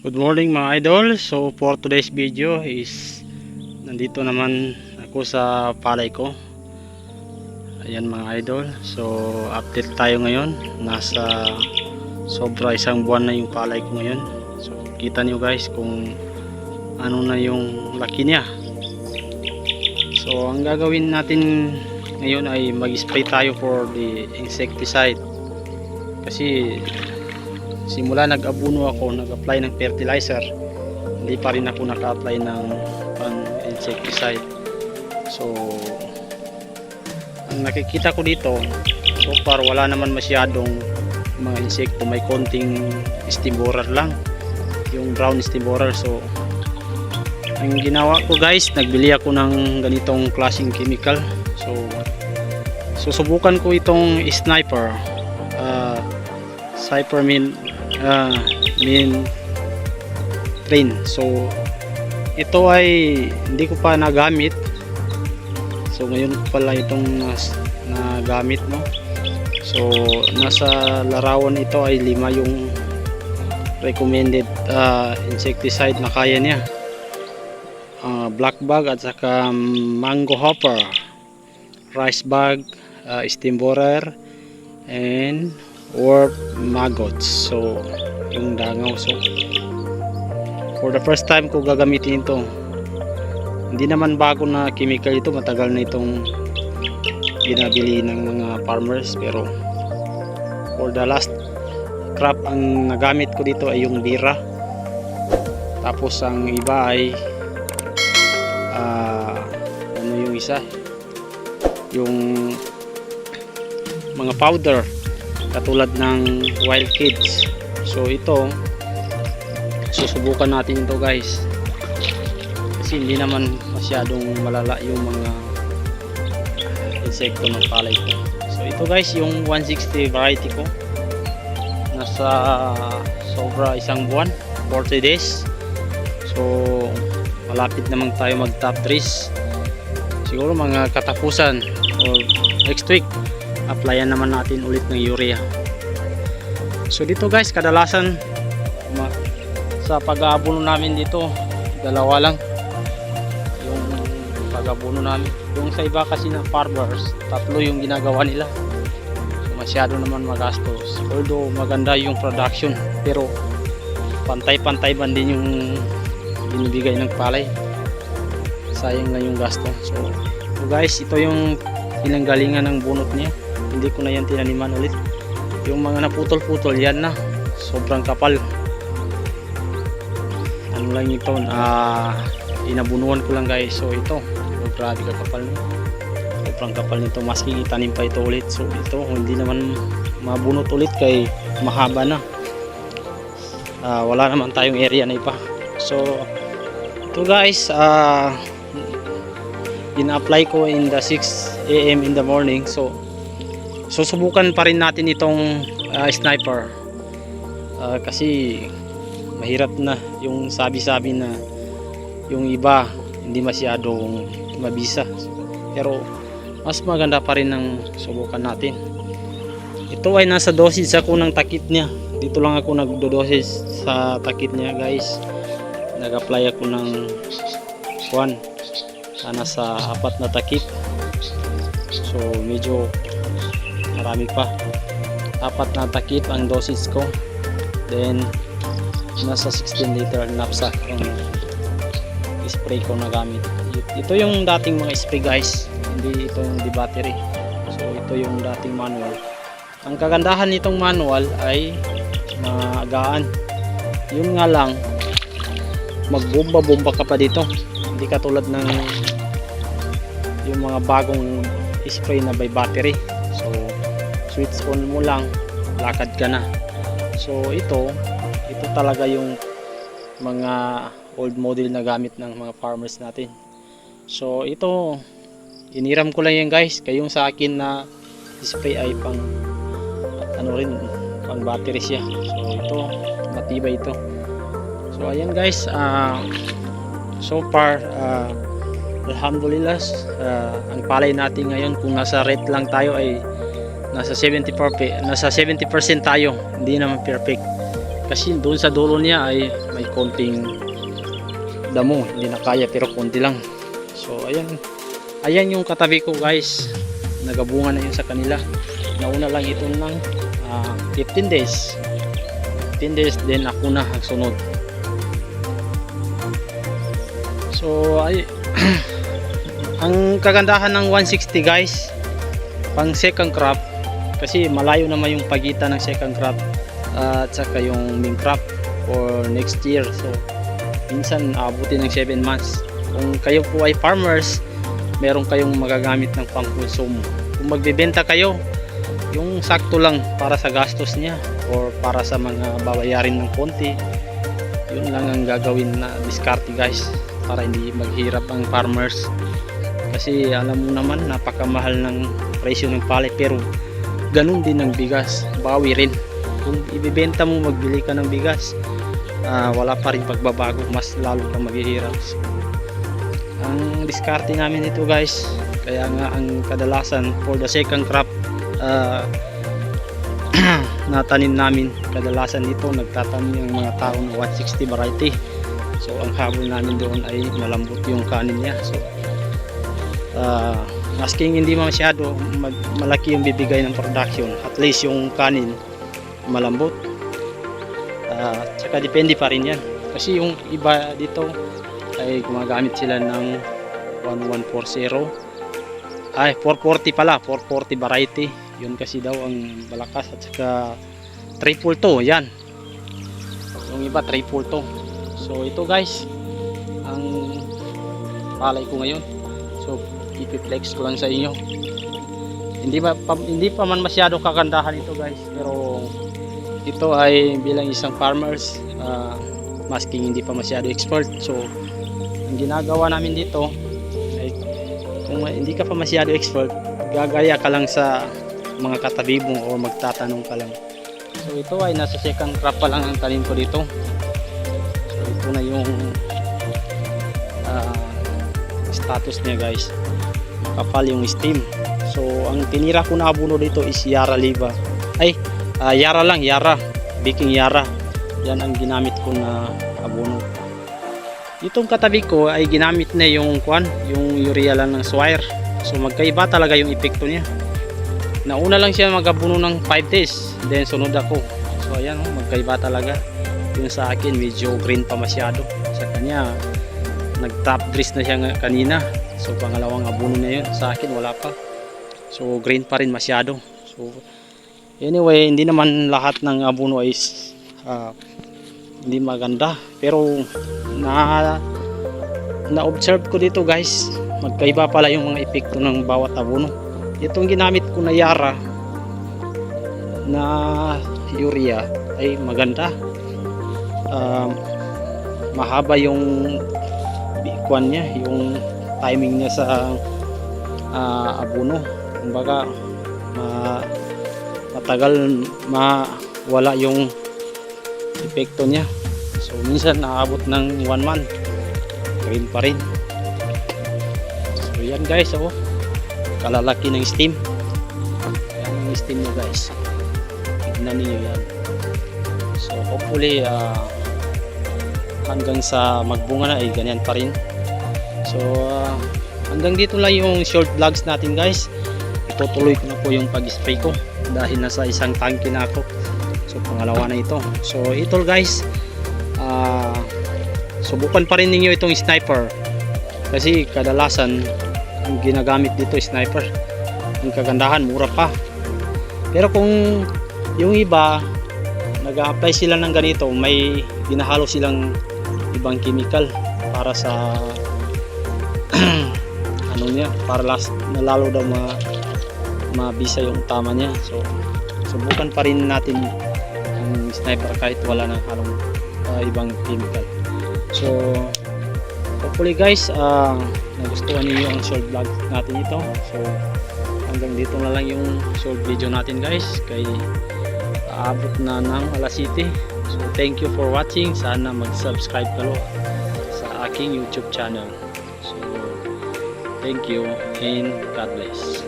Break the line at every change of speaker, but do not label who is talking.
Good morning mga idol. So for today's video is nandito naman ako sa palay ko. Ayan mga idol. So update tayo ngayon. Nasa sobra isang buwan na yung palay ko ngayon. So kita nyo guys kung ano na yung laki niya. So ang gagawin natin ngayon ay mag-spray tayo for the insecticide. Kasi simula nag-abuno ako, nag-apply ng fertilizer, hindi pa rin ako naka-apply ng insecticide. So ang nakikita ko dito, so far wala naman masyadong mga insekto, may konting stem borer lang, yung brown stem borer. So ang ginawa ko guys, nagbili ako ng ganitong klaseng chemical. So susubukan ko itong sniper, Cypermin train. So ito ay hindi ko pa nagamit. So ngayon ko pala itong nagamit, no. So nasa larawan ito ay 5 yung recommended insecticide na kaya niya. Black bug at saka mango hopper, rice bug, stem borer, and or maggots. So yung dangaw. So for the first time ko gagamitin ito. Hindi naman bago na chemical ito, matagal na itong ginabili ng mga farmers, pero for the last crop ang nagamit ko dito ay yung bira. Tapos ang iba ay ano yung isa, yung mga powder katulad ng Wild Kids. So ito susubukan natin ito guys, kasi hindi naman masyadong malala yung mga insekto ng palay ko. So ito guys yung 160 variety ko, nasa sobra isang buwan, 40 days. So malapit naman tayo mag top trees, siguro mga katapusan or next week applyan naman natin ulit ng urea. So dito guys, kadalasan sa pag-aabono namin dito, dalawa lang yung pag-aabono namin. Yung sa iba kasi na farmers, 3 yung ginagawa nila. So masyado naman magastos, although maganda yung production, pero pantay-pantay ba din yung binibigay ng palay, sayang na yung gasto. So guys, ito yung pinanggalingan ng bunot niya. Hindi ko na yan tinaniman ulit. Yung mga naputol-putol yan na sobrang kapal. Ano lang ito, inabunuan ko lang guys. So ito, grabe kakapal na. Sobrang kapal nito, maski itanim pa ito ulit. So ito, hindi naman mabunot ulit kay mahaba na. Wala naman tayong area na ipa. So ito guys, ina-apply ko in the 6 AM in the morning. So susubukan pa rin natin itong sniper, kasi mahirap na yung sabi-sabi na yung iba hindi masyadong mabisa, pero mas maganda pa rin ng subukan natin. Ito ay nasa dosage ako ng takip niya. Dito lang ako nagdo-dosage sa takip niya guys. Nag-apply ako ng nasa 4 na takip. So medyo marami pa, 4 na takip ang dosage ko. Then nasa 16 liter knapsack ang spray ko na gamit. Ito yung dating mga spray guys, hindi ito yung di battery. So ito yung dating manual. Ang kagandahan nitong manual ay maagaan. Yun nga lang, magbomba-bomba ka pa dito, hindi katulad ng yung mga bagong spray na by battery. So switch on mo lang, lakad ka na. So ito talaga yung mga old model na gamit ng mga farmers natin. So ito, iniram ko lang yan guys, kayong sa akin na spray ay pang ano rin, pang battery siya. So ito, matibay ito. So ayan guys, so far alhamdulillah, ang palay natin ngayon, kung nasa rate lang tayo ay nasa 70% tayo, hindi naman perfect. kasi doon sa dulo niya ay may konting damo, hindi na kaya pero konti lang. So ayan yung katabi ko guys, nagabunga na yun sa kanila. Nauna lang ito ng 15 days then ako na ang sunod. So ang kagandahan ng 160 guys, pang second crop, kasi malayo naman yung pagitan ng second crop at saka yung main crop for next year. So minsan abutin ng 7 months. Kung kayo po ay farmers, meron kayong magagamit ng pangkonsumo. Kung magbebenta kayo, yung sakto lang para sa gastos niya or para sa mga babayarin ng konti, yun lang ang gagawin na diskarte guys, para hindi maghirap ang farmers. Kasi alam mo naman, napakamahal ng presyo ng palay, pero ganun din ng bigas, bawi rin. Kung ibibenta mo, magbili ka ng bigas, wala pa rin pagbabago, mas lalo kang maghihirap. So, ang diskarte namin ito guys, kaya nga ang kadalasan for the second crop na tanim namin, kadalasan dito nagtatanim yung mga tao ng 160 variety. So ang habol namin doon ay malambot yung kanin niya. So masking hindi masyado malaki yung bibigay ng production, at least yung kanin malambot. Tsaka depende pa rin yan, kasi yung iba dito ay gumagamit sila ng 1140, ay 440 pala, 440 variety. Yun kasi daw ang malakas, at saka 342 yan, yung iba 342. So ito guys ang palay ko ngayon. So ipiplex ko lang sa inyo. Hindi pa man masyado kagandahan ito guys, pero ito ay bilang isang farmers, masking hindi pa masyado expert. So ang ginagawa namin dito ay, kung hindi ka pa masyado expert, gagaya ka lang sa mga katabi mo o magtatanong ka lang. So ito ay nasa second crop pa lang ang tanim ko dito. So ito na yung status niya guys, makapal yung stem. So ang tinira ko na abono dito is Yara Liva, ay Yara lang, Yara, baking Yara. Yan ang ginamit ko na abono. Itong katabi ko ay ginamit na yung yung urea lang ng Swire. So magkaiba talaga yung epekto niya. Nauna lang siya magabuno ng 5 days, then sunod ako. So ayan, magkaiba talaga. Yung sa akin medyo green pa masyado, sa kanya nag top dress na siya kanina. So pangalawang abono na yun, sa akin wala pa. So green pa rin masyado. So anyway, hindi naman lahat ng abono ay hindi maganda, pero na-observe ko dito guys, magkaiba pala yung mga epekto ng bawat abono. Itong ginamit ko na Yara na urea ay maganda, mahaba yung bikuan niya, yung timing niya sa abono. Kumbaga matagal mawala yung epekto niya. So minsan naabot ng 1 month, green pa rin. So yan guys, kalalaki ng stem. Yan ang stem niya guys, tignan niyo yan. So hopefully hanggang sa magbunga na ay ganyan pa rin. So hanggang dito lang yung short vlogs natin guys. Itutuloy ko na po yung pag-spray ko dahil nasa isang tangke na ako. So pangalawa na ito. So ito guys, subukan pa rin ninyo itong sniper, kasi kadalasan ang ginagamit dito sniper. Ang kagandahan, mura pa. Pero kung yung iba nag-a-apply sila ng ganito, may ginahalo silang ibang chemical para sa ano niya, para lalo daw mabisa yung tama niya. So subukan pa rin natin ang sniper kahit wala nang halong ibang chemical. So hopefully guys, nagustuhan niyo ang short vlog natin ito. So hanggang dito na lang yung short video natin guys, kay aabot na ng alas 7. So thank you for watching. Sana mag-subscribe kayo sa aking YouTube channel. So thank you and God bless.